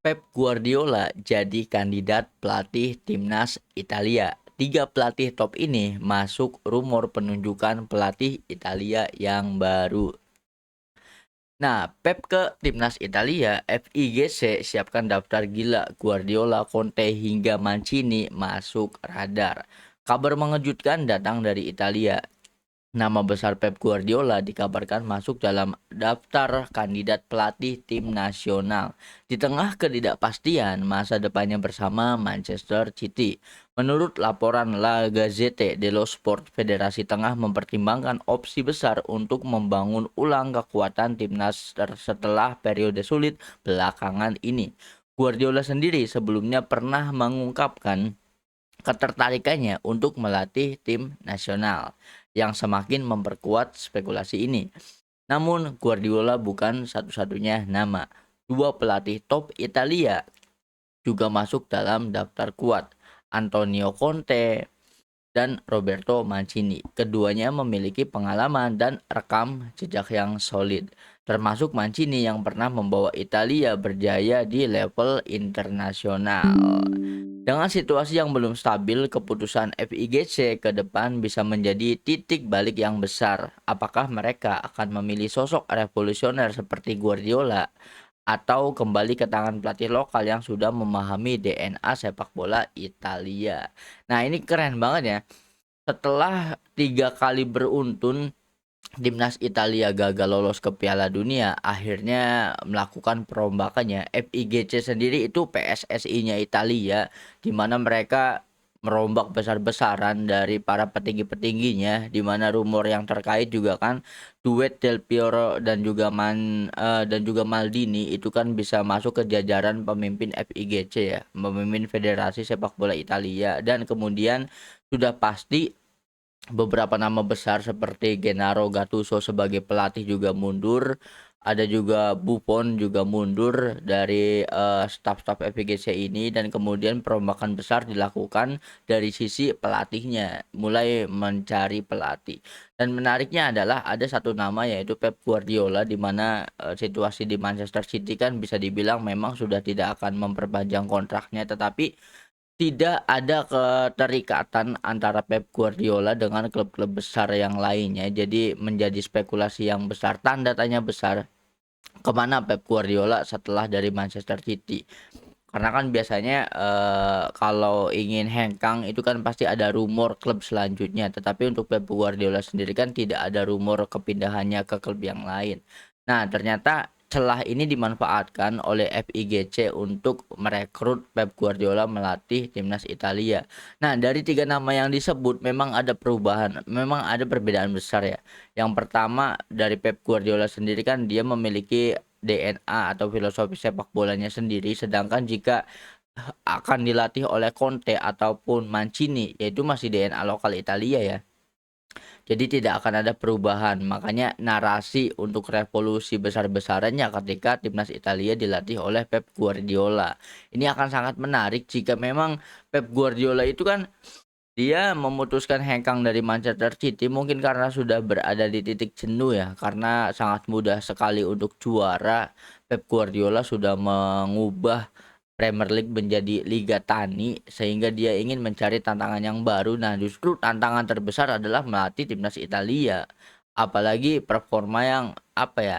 Pep Guardiola jadi kandidat pelatih timnas Italia. Tiga pelatih top ini masuk rumor penunjukan pelatih Italia yang baru. Nah, Pep ke timnas Italia, FIGC siapkan daftar gila Guardiola, Conte hingga Mancini masuk radar. Kabar mengejutkan datang dari Italia. Nama besar Pep Guardiola dikabarkan masuk dalam daftar kandidat pelatih tim nasional. Di tengah ketidakpastian masa depannya bersama Manchester City. Menurut laporan La Gazzetta dello Sport, Federasi Tengah mempertimbangkan opsi besar untuk membangun ulang kekuatan timnas setelah periode sulit belakangan ini. Guardiola sendiri sebelumnya pernah mengungkapkan ketertarikannya untuk melatih tim nasional yang semakin memperkuat spekulasi ini. Namun Guardiola bukan satu-satunya nama. Dua pelatih top Italia juga masuk dalam daftar kuat. Antonio Conte dan Roberto Mancini. Keduanya memiliki pengalaman dan rekam jejak yang solid, termasuk Mancini yang pernah membawa Italia berjaya di level internasional. Dengan situasi yang belum stabil, keputusan FIGC ke depan bisa menjadi titik balik yang besar. Apakah mereka akan memilih sosok revolusioner seperti Guardiola atau kembali ke tangan pelatih lokal yang sudah memahami DNA sepak bola Italia? Nah, ini keren banget ya. Setelah 3 kali beruntun timnas Italia gagal lolos ke Piala Dunia, akhirnya melakukan perombakannya. FIGC sendiri itu PSSI-nya Italia, di mana mereka merombak besar-besaran dari para petinggi-petingginya, di mana rumor yang terkait juga kan duet Del Piero dan juga Maldini itu kan bisa masuk ke jajaran pemimpin FIGC ya, pemimpin Federasi Sepak Bola Italia. Dan kemudian sudah pasti beberapa nama besar seperti Gennaro Gattuso sebagai pelatih juga mundur. Ada juga Buffon juga mundur dari staf-staf FIGC ini, dan kemudian perombakan besar dilakukan dari sisi pelatihnya, mulai mencari pelatih. Dan menariknya adalah ada satu nama yaitu Pep Guardiola, di mana situasi di Manchester City kan bisa dibilang memang sudah tidak akan memperpanjang kontraknya, tetapi tidak ada keterikatan antara Pep Guardiola dengan klub-klub besar yang lainnya. Jadi menjadi spekulasi yang besar, tanda tanya besar, kemana Pep Guardiola setelah dari Manchester City. Karena kan biasanya kalau ingin hengkang itu kan pasti ada rumor klub selanjutnya. Tetapi untuk Pep Guardiola sendiri kan tidak ada rumor kepindahannya ke klub yang lain. Nah, ternyata celah ini dimanfaatkan oleh FIGC untuk merekrut Pep Guardiola melatih timnas Italia. Nah, dari 3 nama yang disebut memang ada perubahan, memang ada perbedaan besar ya. Yang pertama, dari Pep Guardiola sendiri kan dia memiliki DNA atau filosofi sepak bolanya sendiri, sedangkan jika akan dilatih oleh Conte ataupun Mancini yaitu masih DNA lokal Italia ya. Jadi tidak akan ada perubahan. Makanya narasi untuk revolusi besar-besarannya ketika timnas Italia dilatih oleh Pep Guardiola. Ini akan sangat menarik jika memang Pep Guardiola itu kan dia memutuskan hengkang dari Manchester City mungkin karena sudah berada di titik jenuh ya, karena sangat mudah sekali untuk juara. Pep Guardiola sudah mengubah Premier League menjadi Liga Tani sehingga dia ingin mencari tantangan yang baru. Nah, justru tantangan terbesar adalah melatih timnas Italia. Apalagi performa yang apa ya?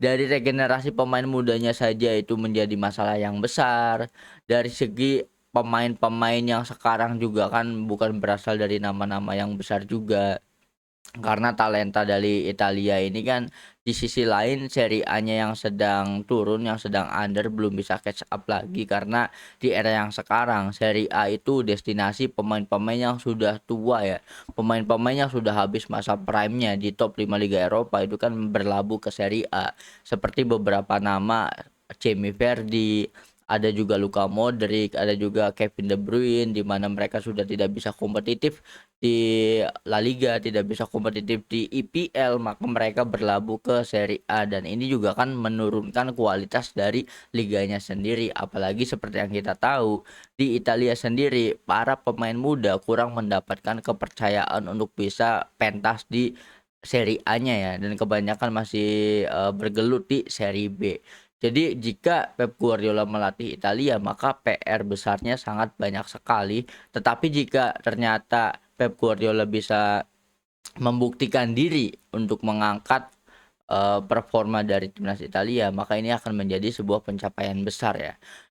Dari regenerasi pemain mudanya saja itu menjadi masalah yang besar. Dari segi pemain-pemain yang sekarang juga kan bukan berasal dari nama-nama yang besar juga. Karena talenta dari Italia ini kan di sisi lain Serie A-nya yang sedang turun, yang sedang under, belum bisa catch up lagi karena di era yang sekarang Serie A itu destinasi pemain-pemain yang sudah tua ya. Pemain-pemain yang sudah habis masa prime-nya di top 5 Liga Eropa itu kan berlabuh ke Serie A. Seperti beberapa nama Jamie Vardy, ada juga Luka Modric, ada juga Kevin De Bruyne, di mana mereka sudah tidak bisa kompetitif di La Liga, tidak bisa kompetitif di IPL, maka mereka berlabuh ke Serie A, dan ini juga kan menurunkan kualitas dari liganya sendiri. Apalagi seperti yang kita tahu di Italia sendiri para pemain muda kurang mendapatkan kepercayaan untuk bisa pentas di Serie A-nya ya, dan kebanyakan masih bergelut di Serie B. Jadi jika Pep Guardiola melatih Italia maka PR besarnya sangat banyak sekali. Tetapi jika ternyata Pep Guardiola bisa membuktikan diri untuk mengangkat performa dari timnas Italia, maka ini akan menjadi sebuah pencapaian besar ya.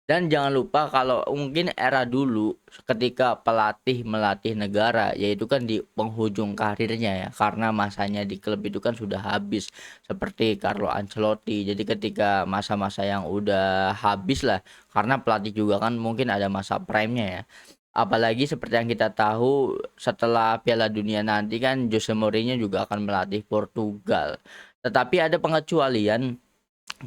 Dan jangan lupa kalau mungkin era dulu ketika pelatih melatih negara, yaitu kan di penghujung karirnya ya, karena masanya di klub itu kan sudah habis, seperti Carlo Ancelotti. Jadi ketika masa-masa yang udah habis lah, karena pelatih juga kan mungkin ada masa prime-nya ya. Apalagi seperti yang kita tahu setelah Piala Dunia nanti kan Jose Mourinho juga akan melatih Portugal. Tetapi ada pengecualian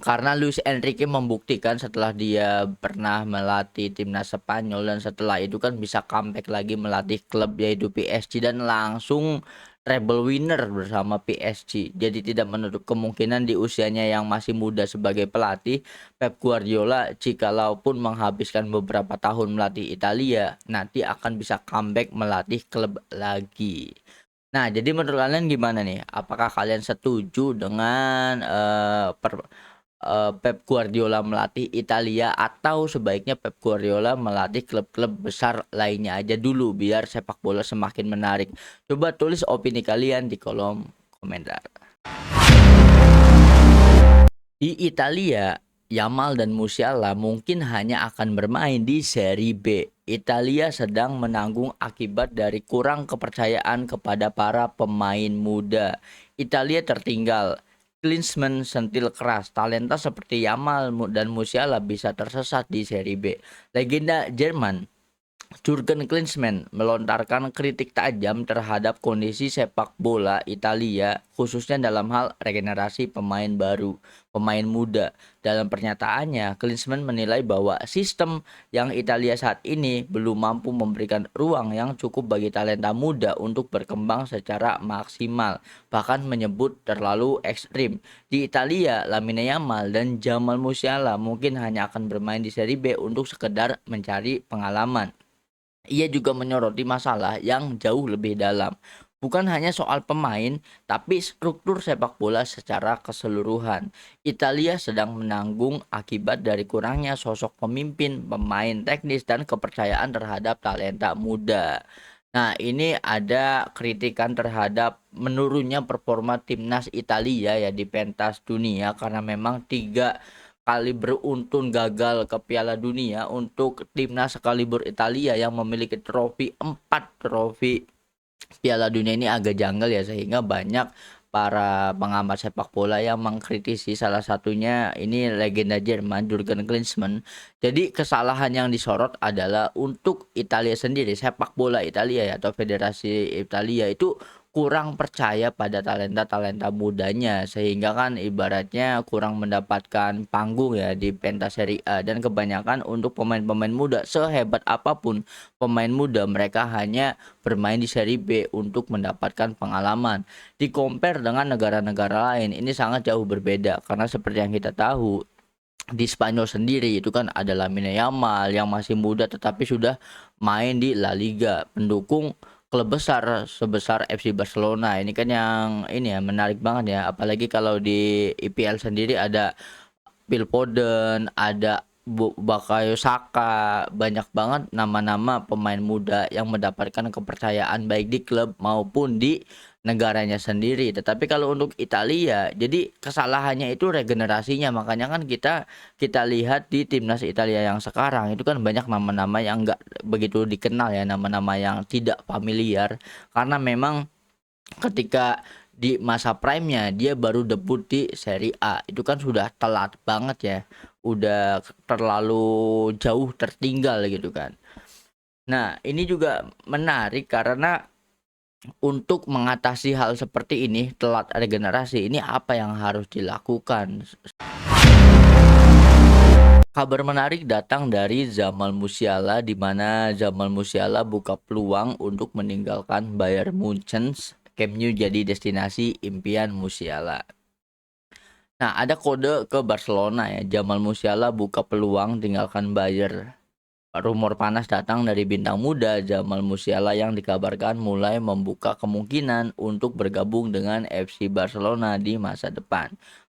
karena Luis Enrique membuktikan setelah dia pernah melatih timnas Spanyol dan setelah itu kan bisa comeback lagi melatih klub yaitu PSG dan langsung treble winner bersama PSG. Jadi tidak menutup kemungkinan di usianya yang masih muda sebagai pelatih, Pep Guardiola jikalaupun menghabiskan beberapa tahun melatih Italia, nanti akan bisa comeback melatih klub lagi. Nah, jadi menurut kalian gimana nih? Apakah kalian setuju dengan Pep Guardiola melatih Italia atau sebaiknya Pep Guardiola melatih klub-klub besar lainnya aja dulu biar sepak bola semakin menarik? Coba tulis opini kalian di kolom komentar. Di Italia, Yamal dan Musiala mungkin hanya akan bermain di Serie B. Italia sedang menanggung akibat dari kurang kepercayaan kepada para pemain muda. Italia tertinggal. Klinsmann sentil keras. Talenta seperti Yamal dan Musiala bisa tersesat di Serie B. Legenda Jerman Jurgen Klinsmann melontarkan kritik tajam terhadap kondisi sepak bola Italia khususnya dalam hal regenerasi pemain baru, pemain muda. Dalam pernyataannya, Klinsmann menilai bahwa sistem yang Italia saat ini belum mampu memberikan ruang yang cukup bagi talenta muda untuk berkembang secara maksimal, bahkan menyebut terlalu ekstrim. Di Italia, Lamine Yamal dan Jamal Musiala mungkin hanya akan bermain di Serie B untuk sekedar mencari pengalaman. Ia juga menyoroti masalah yang jauh lebih dalam, bukan hanya soal pemain, tapi struktur sepak bola secara keseluruhan. Italia sedang menanggung akibat dari kurangnya sosok pemimpin, pemain teknis, dan kepercayaan terhadap talenta muda. Nah, ini ada kritikan terhadap menurunnya performa timnas Italia ya di pentas dunia karena memang 3 kali beruntun gagal ke Piala Dunia untuk timnas sekaliber Italia yang memiliki 4 trofi Piala Dunia ini agak janggal ya sehingga banyak para pengamat sepak bola yang mengkritisi salah satunya ini legenda Jerman Jurgen Klinsmann. Jadi kesalahan yang disorot adalah untuk Italia sendiri, sepak bola Italia ya atau Federasi Italia itu kurang percaya pada talenta-talenta mudanya sehingga kan ibaratnya kurang mendapatkan panggung ya di pentas Serie A dan kebanyakan untuk pemain-pemain muda sehebat apapun pemain muda mereka hanya bermain di Serie B untuk mendapatkan pengalaman. Di-compare dengan negara-negara lain ini sangat jauh berbeda karena seperti yang kita tahu di Spanyol sendiri itu kan ada Lamine Yamal yang masih muda tetapi sudah main di La Liga, pendukung klub besar sebesar FC Barcelona. Ini kan yang ini ya menarik banget ya, apalagi kalau di IPL sendiri ada Phil Foden, ada Bukayo Saka, banyak banget nama-nama pemain muda yang mendapatkan kepercayaan baik di klub maupun di negaranya sendiri. Tetapi kalau untuk Italia, jadi kesalahannya itu regenerasinya. Makanya kan kita kita lihat di timnas Italia yang sekarang itu kan banyak nama-nama yang enggak begitu dikenal ya, nama-nama yang tidak familiar karena memang ketika di masa prime-nya dia baru debut di Serie A. Itu kan sudah telat banget ya. Udah terlalu jauh tertinggal gitu kan. Nah, ini juga menarik karena untuk mengatasi hal seperti ini, telat regenerasi, ini apa yang harus dilakukan? Kabar menarik datang dari Jamal Musiala di mana Jamal Musiala buka peluang untuk meninggalkan Bayern Munchen. Camp Nou jadi destinasi impian Musiala. Nah, ada kode ke Barcelona ya. Jamal Musiala buka peluang tinggalkan Bayern. Rumor panas datang dari bintang muda Jamal Musiala yang dikabarkan mulai membuka kemungkinan untuk bergabung dengan FC Barcelona di masa depan.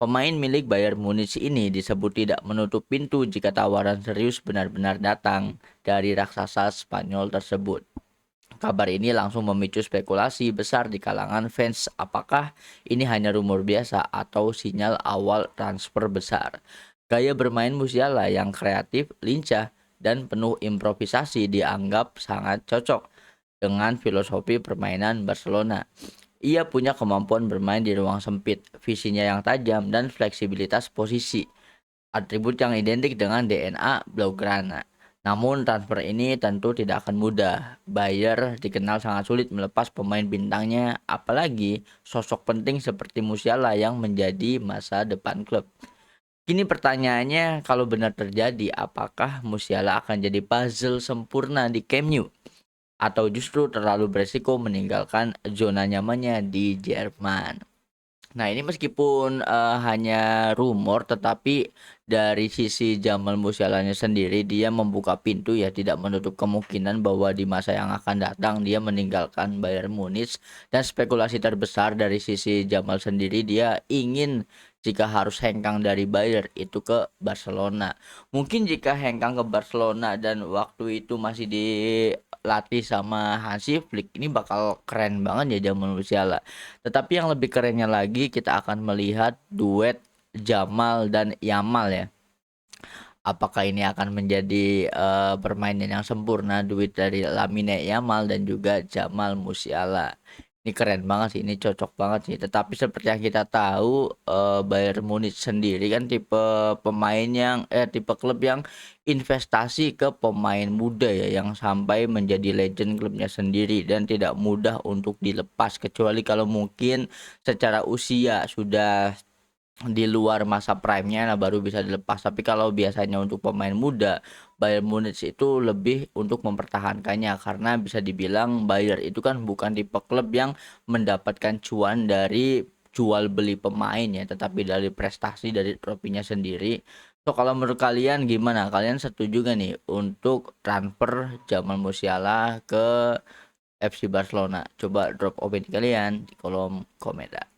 Pemain milik Bayern Munich ini disebut tidak menutup pintu jika tawaran serius benar-benar datang dari raksasa Spanyol tersebut. Kabar ini langsung memicu spekulasi besar di kalangan fans apakah ini hanya rumor biasa atau sinyal awal transfer besar. Gaya bermain Musiala yang kreatif, lincah, dan penuh improvisasi dianggap sangat cocok dengan filosofi permainan Barcelona. Ia punya kemampuan bermain di ruang sempit, visinya yang tajam, dan fleksibilitas posisi, atribut yang identik dengan DNA Blaugrana. Namun transfer ini tentu tidak akan mudah. Bayer dikenal sangat sulit melepas pemain bintangnya, apalagi sosok penting seperti Musiala yang menjadi masa depan klub. Kini pertanyaannya, kalau benar terjadi, apakah Musiala akan jadi puzzle sempurna di Camp Nou? Atau justru terlalu beresiko meninggalkan zona nyamannya di Jerman? Nah, ini meskipun hanya rumor, tetapi dari sisi Jamal Musialanya sendiri dia membuka pintu ya, tidak menutup kemungkinan bahwa di masa yang akan datang dia meninggalkan Bayern Munich, dan spekulasi terbesar dari sisi Jamal sendiri dia ingin jika harus hengkang dari Bayern itu ke Barcelona. Mungkin jika hengkang ke Barcelona dan waktu itu masih dilatih sama Hansi Flick, ini bakal keren banget ya Jamal Musiala. Tetapi yang lebih kerennya lagi kita akan melihat duet Jamal dan Yamal ya. Apakah ini akan menjadi permainan yang sempurna duet dari Lamine Yamal dan juga Jamal Musiala. Ini keren banget sih, ini cocok banget sih. Tetapi seperti yang kita tahu, Bayern Munich sendiri kan tipe pemain yang tipe klub yang investasi ke pemain muda ya, yang sampai menjadi legend klubnya sendiri dan tidak mudah untuk dilepas, kecuali kalau mungkin secara usia sudah di luar masa prime-nya, nah baru bisa dilepas. Tapi kalau biasanya untuk pemain muda, Bayern Munich itu lebih untuk mempertahankannya, karena bisa dibilang Bayern itu kan bukan tipe klub yang mendapatkan cuan dari jual beli pemain ya, tetapi dari prestasi dari trofinya sendiri. So kalau menurut kalian gimana? Kalian setuju gak nih untuk transfer Jamal Musiala ke FC Barcelona? Coba drop opini kalian di kolom komentar.